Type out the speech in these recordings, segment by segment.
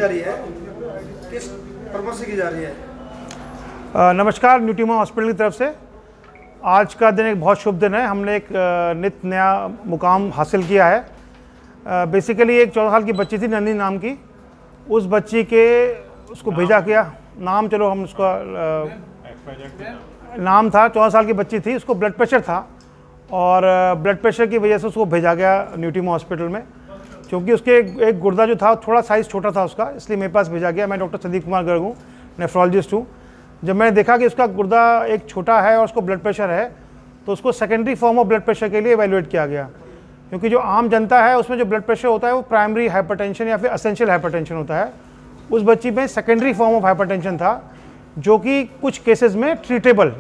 जा रही है, किस पर्पज से की जा रही है? नमस्कार, न्यूट्रीमा हॉस्पिटल की तरफ से आज का दिन एक बहुत शुभ दिन है। हमने एक नित नया मुकाम हासिल किया है। बेसिकली एक 14 साल की बच्ची थी, नंदी नाम की। उस बच्ची के उसको भेजा गया, नाम चलो हम उसका नाम था, 14 साल की बच्ची थी, उसको ब्लड प्रेशर था और ब्लड प्रेशर की वजह से उसको भेजा गया न्यूट्रीमा हॉस्पिटल में। क्योंकि उसके एक गुर्दा जो था थोड़ा साइज़ छोटा था उसका, इसलिए मेरे पास भेजा गया। मैं डॉक्टर संदीप कुमार गर्ग हूँ, नेफ्रोलॉजिस्ट हूँ। जब मैंने देखा कि उसका गुर्दा एक छोटा है और उसको ब्लड प्रेशर है, तो उसको secondary form of blood pressure के लिए एवेलुएट किया गया। क्योंकि जो आम जनता है उसमें जो ब्लड प्रेशर होता है वो प्राइमरी हाइपरटेंशन या फिर एसेंशियल हाइपरटेंशन होता है। उस बच्ची में सेकेंडरी फॉर्म ऑफ हाइपरटेंशन था, जो कि कुछ केसेस में ट्रीटेबल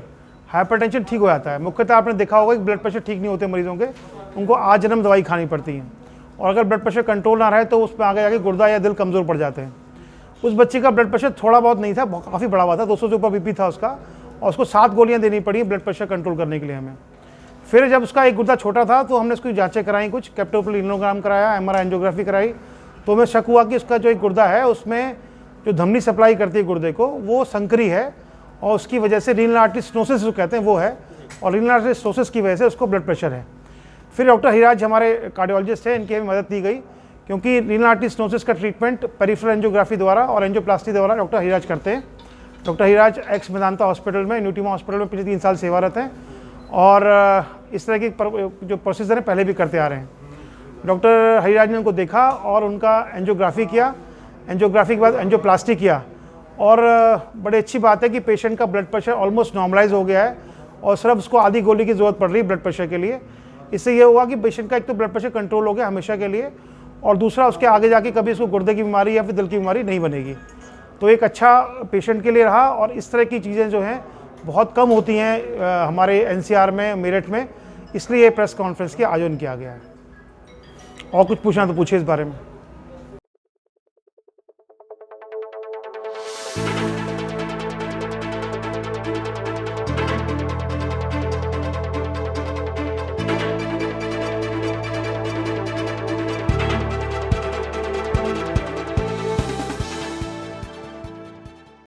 हाइपरटेंशन ठीक हो जाता है। मुख्यतः आपने देखा होगा कि ब्लड प्रेशर ठीक नहीं होते मरीजों के, उनको आजन्म दवाई खानी पड़ती है, और अगर ब्लड प्रेशर कंट्रोल ना रहे तो उसमें आगे जाके गुर्दा या दिल कमज़ोर पड़ जाते हैं। उस बच्ची का ब्लड प्रेशर थोड़ा बहुत नहीं था, काफ़ी बड़ा हुआ था, 200 से ऊपर बीपी था उसका, और उसको 7 गोलियां देनी पड़ी ब्लड प्रेशर कंट्रोल करने के लिए हमें। फिर जब उसका एक गुर्दा छोटा था तो हमने उसकी जांचें कराई, कुछ कैप्टोप्लिनोग्राम कराया, MRI एंजियोग्राफी कराई, तो हमें शक हुआ कि उसका जो एक गुर्दा है उसमें जो धमनी सप्लाई करती है गुर्दे को वो संकरी है, और उसकी वजह से रीनल आर्टरी स्टेनोसिस जो कहते हैं वो है, और रीनल आर्टरी स्टेनोसिस की वजह से उसको ब्लड प्रेशर है। फिर डॉक्टर हिराज हमारे कार्डियोलॉजिस्ट हैं, इनकी हमें मदद दी गई, क्योंकि रीनल आर्टरी स्टेनोसिस का ट्रीटमेंट पेरिफेरल एंजियोग्राफी द्वारा और एंजियोप्लास्टी द्वारा डॉक्टर हिराज करते हैं। डॉक्टर हिराज एक्स मेदांता हॉस्पिटल में, न्यूट्रीमा हॉस्पिटल में पिछले 3 साल सेवारत हैं, और इस तरह की जो प्रोसीजर है पहले भी करते आ रहे हैं। डॉक्टर हिराज ने उनको देखा और उनका एंजियोग्राफी किया, एंजियोग्राफी के बाद एंजियोप्लास्टी किया, और बड़ी अच्छी बात है कि पेशेंट का ब्लड प्रेशर ऑलमोस्ट नॉर्मलाइज हो गया है, और सिर्फ उसको आधी गोली की ज़रूरत पड़ रही है ब्लड प्रेशर के लिए। इससे ये हुआ कि पेशेंट का एक तो ब्लड प्रेशर कंट्रोल हो गया हमेशा के लिए, और दूसरा उसके आगे जाके कभी उसको गुर्दे की बीमारी या फिर दिल की बीमारी नहीं बनेगी। तो एक अच्छा पेशेंट के लिए रहा, और इस तरह की चीज़ें जो हैं बहुत कम होती हैं हमारे NCR में, मेरठ में, इसलिए प्रेस कॉन्फ्रेंस के आयोजन किया गया है। और कुछ पूछना तो पूछिए इस बारे में।